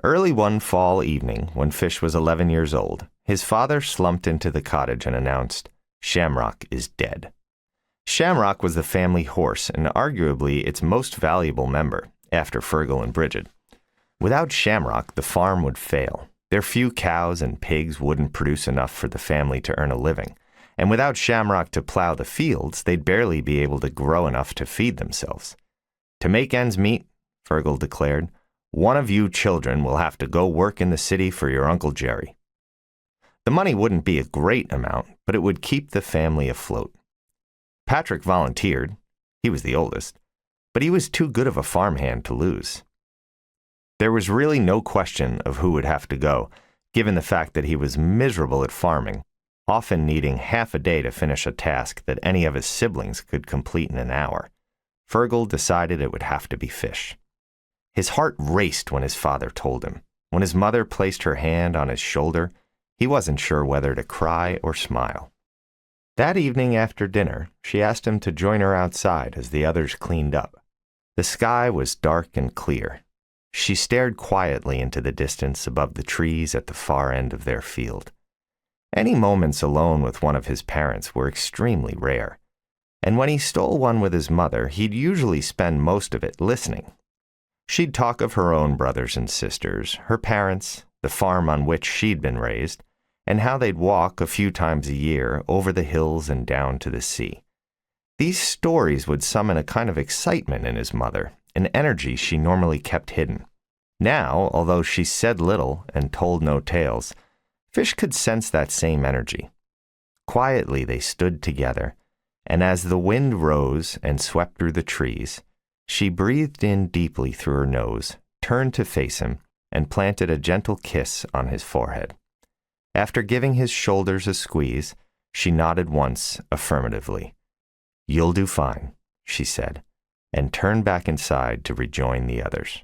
Early one fall evening, when Fish was 11 years old, his father slumped into the cottage and announced, "Shamrock is dead." Shamrock was the family horse and arguably its most valuable member, after Fergal and Bridget. Without Shamrock, the farm would fail. Their few cows and pigs wouldn't produce enough for the family to earn a living. And without Shamrock to plow the fields, they'd barely be able to grow enough to feed themselves. "To make ends meet," Fergal declared, "one of you children will have to go work in the city for your Uncle Jerry." The money wouldn't be a great amount, but it would keep the family afloat. Patrick volunteered. He was the oldest, but he was too good of a farmhand to lose. There was really no question of who would have to go, given the fact that he was miserable at farming, often needing half a day to finish a task that any of his siblings could complete in an hour. Fergal decided it would have to be Fish. His heart raced when his father told him. When his mother placed her hand on his shoulder, he wasn't sure whether to cry or smile. That evening after dinner, she asked him to join her outside as the others cleaned up. The sky was dark and clear. She stared quietly into the distance above the trees at the far end of their field. Any moments alone with one of his parents were extremely rare, and when he stole one with his mother, he'd usually spend most of it listening. She'd talk of her own brothers and sisters, her parents, the farm on which she'd been raised, and how they'd walk a few times a year over the hills and down to the sea. These stories would summon a kind of excitement in his mother, an energy she normally kept hidden. Now, although she said little and told no tales, Fish could sense that same energy. Quietly they stood together, and as the wind rose and swept through the trees, she breathed in deeply through her nose, turned to face him, and planted a gentle kiss on his forehead. After giving his shoulders a squeeze, she nodded once affirmatively. "You'll do fine," she said, and turned back inside to rejoin the others.